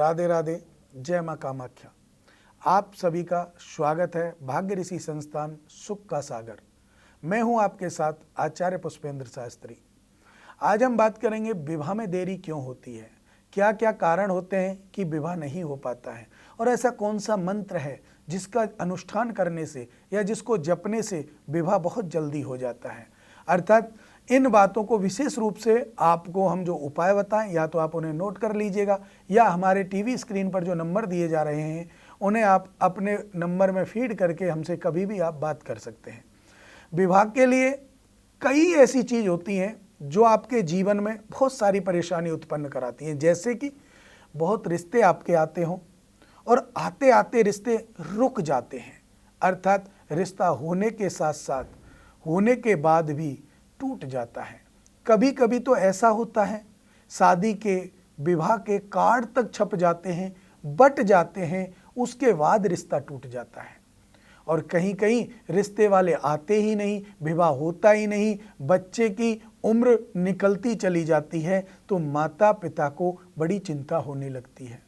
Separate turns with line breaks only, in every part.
राधे राधे, जय माँ कामाख्या। आप सभी का स्वागत है भाग्य ऋषि संस्थान सुख का सागर। मैं हूं आपके साथ आचार्य पुष्पेंद्र शास्त्री। आज हम बात करेंगे विवाह में देरी क्यों होती है, क्या क्या कारण होते हैं कि विवाह नहीं हो पाता है, और ऐसा कौन सा मंत्र है जिसका अनुष्ठान करने से या जिसको जपने से विवाह बहुत जल्दी हो जाता है। अर्थात इन बातों को विशेष रूप से आपको हम जो उपाय बताएं, या तो आप उन्हें नोट कर लीजिएगा या हमारे टीवी स्क्रीन पर जो नंबर दिए जा रहे हैं उन्हें आप अपने नंबर में फीड करके हमसे कभी भी आप बात कर सकते हैं। विवाह के लिए कई ऐसी चीज़ होती हैं जो आपके जीवन में बहुत सारी परेशानी उत्पन्न कराती हैं, जैसे कि बहुत रिश्ते आपके आते हों और आते आते रिश्ते रुक जाते हैं, अर्थात रिश्ता होने के साथ साथ होने के बाद भी टूट जाता है। कभी कभी तो ऐसा होता है शादी के विवाह के कार्ड तक छप जाते हैं, बट जाते हैं, उसके बाद रिश्ता टूट जाता है। और कहीं कहीं रिश्ते वाले आते ही नहीं, विवाह होता ही नहीं, बच्चे की उम्र निकलती चली जाती है, तो माता पिता को बड़ी चिंता होने लगती है।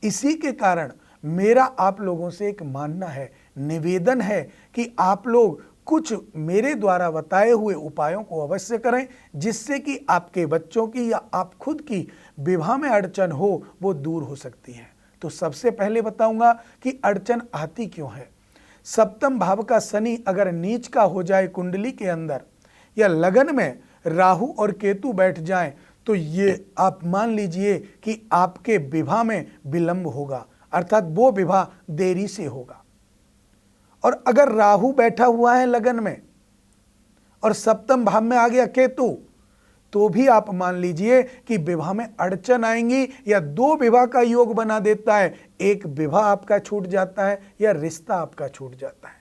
इसी के कारण मेरा आप लोगों से एक मानना है, निवेदन है कि आप लोग कुछ मेरे द्वारा बताए हुए उपायों को अवश्य करें, जिससे कि आपके बच्चों की या आप खुद की विवाह में अड़चन हो वो दूर हो सकती है। तो सबसे पहले बताऊंगा कि अड़चन आती क्यों है। सप्तम भाव का शनि अगर नीच का हो जाए कुंडली के अंदर, या लगन में राहु और केतु बैठ जाएं, तो ये आप मान लीजिए कि आपके विवाह में विलंब होगा, अर्थात वो विवाह देरी से होगा। और अगर राहु बैठा हुआ है लगन में और सप्तम भाव में आ गया केतु, तो भी आप मान लीजिए कि विवाह में अड़चन आएंगी, या दो विवाह का योग बना देता है, एक विवाह आपका छूट जाता है या रिश्ता आपका छूट जाता है।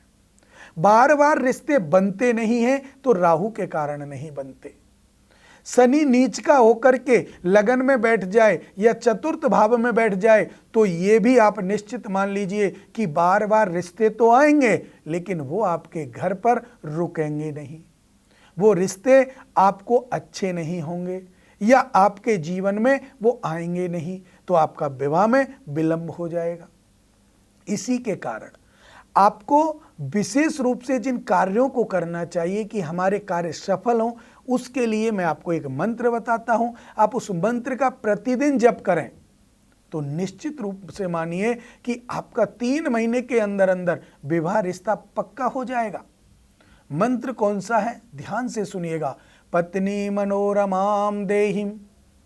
बार बार रिश्ते बनते नहीं हैं तो राहु के कारण नहीं बनते। शनि नीच का होकर के लगन में बैठ जाए या चतुर्थ भाव में बैठ जाए, तो ये भी आप निश्चित मान लीजिए कि बार बार रिश्ते तो आएंगे, लेकिन वो आपके घर पर रुकेंगे नहीं, वो रिश्ते आपको अच्छे नहीं होंगे या आपके जीवन में वो आएंगे नहीं, तो आपका विवाह में विलंब हो जाएगा। इसी के कारण आपको विशेष रूप से जिन कार्यों को करना चाहिए कि हमारे कार्य सफल हों, उसके लिए मैं आपको एक मंत्र बताता हूं। आप उस मंत्र का प्रतिदिन जप करें तो निश्चित रूप से मानिए कि आपका 3 महीने के अंदर अंदर विवाह रिश्ता पक्का हो जाएगा। मंत्र कौन सा है, ध्यान से सुनिएगा। पत्नी मनोरमाम देहिम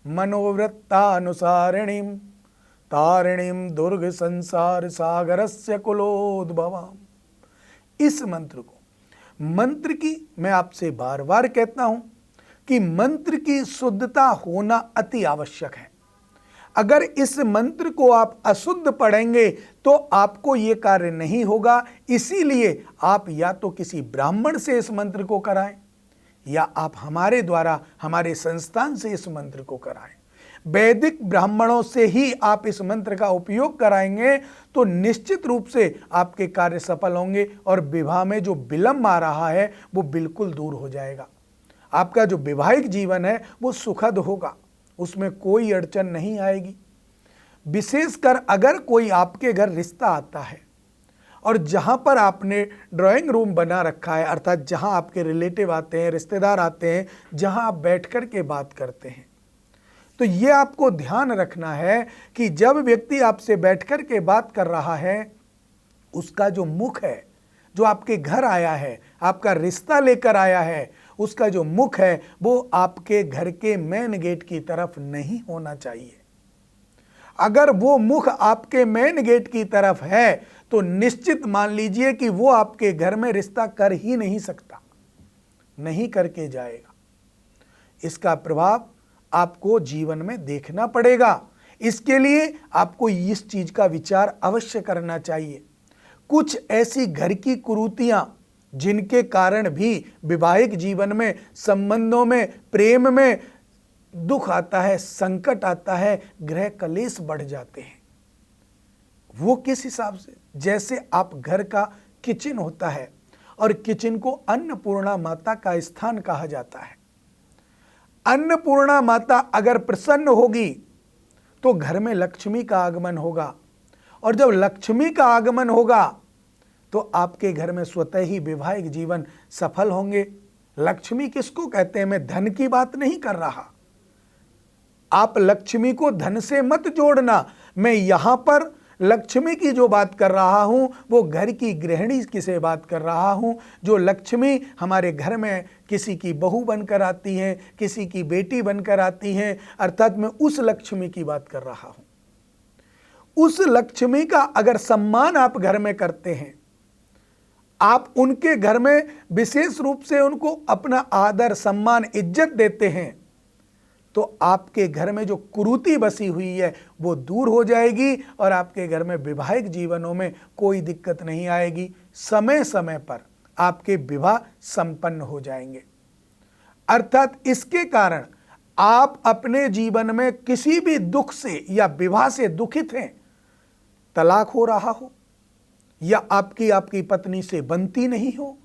मनोवृत्तानुसारिणीम तारिणीम दुर्ग संसार सागरस्य कुलोद्भवाम। इस मंत्र को, मंत्र की मैं आपसे बार बार कहता हूं कि मंत्र की शुद्धता होना अति आवश्यक है। अगर इस मंत्र को आप अशुद्ध पढ़ेंगे तो आपको यह कार्य नहीं होगा। इसीलिए आप या तो किसी ब्राह्मण से इस मंत्र को कराएं, या आप हमारे द्वारा हमारे संस्थान से इस मंत्र को कराएं। वैदिक ब्राह्मणों से ही आप इस मंत्र का उपयोग कराएंगे तो निश्चित रूप से आपके कार्य सफल होंगे और विवाह में जो विलंब आ रहा है वो बिल्कुल दूर हो जाएगा। आपका जो वैवाहिक जीवन है वो सुखद होगा, उसमें कोई अड़चन नहीं आएगी। विशेषकर अगर कोई आपके घर रिश्ता आता है और जहां पर आपने ड्राइंग रूम बना रखा है, अर्थात जहां आपके रिलेटिव आते हैं, रिश्तेदार आते हैं, जहां आप बैठ कर के बात करते हैं, तो ये आपको ध्यान रखना है कि जब व्यक्ति आपसे बैठकर के बात कर रहा है, उसका जो मुख है, जो आपके घर आया है, आपका रिश्ता लेकर आया है, उसका जो मुख है वो आपके घर के मेन गेट की तरफ नहीं होना चाहिए। अगर वो मुख आपके मेन गेट की तरफ है तो निश्चित मान लीजिए कि वो आपके घर में रिश्ता कर ही नहीं सकता, नहीं करके जाएगा। इसका प्रभाव आपको जीवन में देखना पड़ेगा। इसके लिए आपको इस चीज का विचार अवश्य करना चाहिए। कुछ ऐसी घर की कुरीतियां जिनके कारण भी वैवाहिक जीवन में, संबंधों में, प्रेम में दुख आता है, संकट आता है, गृह कलेश बढ़ जाते हैं। वो किस हिसाब से, जैसे आप घर का किचन होता है और किचन को अन्नपूर्णा माता का स्थान कहा जाता है। अन्नपूर्णा माता अगर प्रसन्न होगी तो घर में लक्ष्मी का आगमन होगा, और जब लक्ष्मी का आगमन होगा तो आपके घर में स्वतः ही वैवाहिक जीवन सफल होंगे। लक्ष्मी किसको कहते हैं? मैं धन की बात नहीं कर रहा। आप लक्ष्मी को धन से मत जोड़ना। मैं यहां पर लक्ष्मी की जो बात कर रहा हूं वो घर की गृहिणी की से बात कर रहा हूं, जो लक्ष्मी हमारे घर में किसी की बहू बनकर आती है, किसी की बेटी बनकर आती है, अर्थात मैं उस लक्ष्मी की बात कर रहा हूं। उस लक्ष्मी का अगर सम्मान आप घर में करते हैं, आप उनके घर में विशेष रूप से उनको अपना आदर, सम्मान, इज्जत देते हैं, तो आपके घर में जो कुरीति बसी हुई है वो दूर हो जाएगी और आपके घर में वैवाहिक जीवनों में कोई दिक्कत नहीं आएगी। समय समय पर आपके विवाह संपन्न हो जाएंगे। अर्थात इसके कारण आप अपने जीवन में किसी भी दुख से या विवाह से दुखित हैं, तलाक हो रहा हो, या आपकी पत्नी से बनती नहीं हो,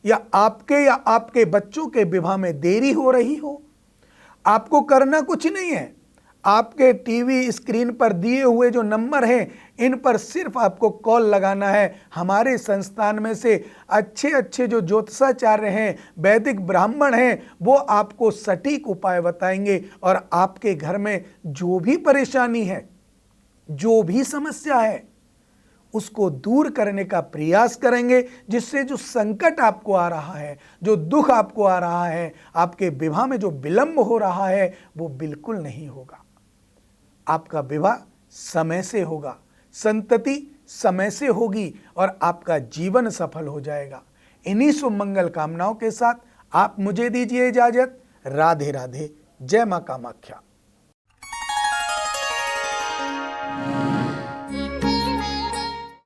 या आपके बच्चों के विवाह में देरी हो रही हो, आपको करना कुछ नहीं है। आपके टीवी स्क्रीन पर दिए हुए जो नंबर हैं, इन पर सिर्फ आपको कॉल लगाना है। हमारे संस्थान में से अच्छे अच्छे जो ज्योतिषाचार्य हैं, वैदिक ब्राह्मण हैं, वो आपको सटीक उपाय बताएंगे और आपके घर में जो भी परेशानी है, जो भी समस्या है, उसको दूर करने का प्रयास करेंगे, जिससे जो संकट आपको आ रहा है, जो दुख आपको आ रहा है, आपके विवाह में जो विलंब हो रहा है, वो बिल्कुल नहीं होगा। आपका विवाह समय से होगा, संतति समय से होगी और आपका जीवन सफल हो जाएगा। इन्हीं शुभ मंगल कामनाओं के साथ आप मुझे दीजिए इजाजत। राधे राधे। जय मां कामाख्या।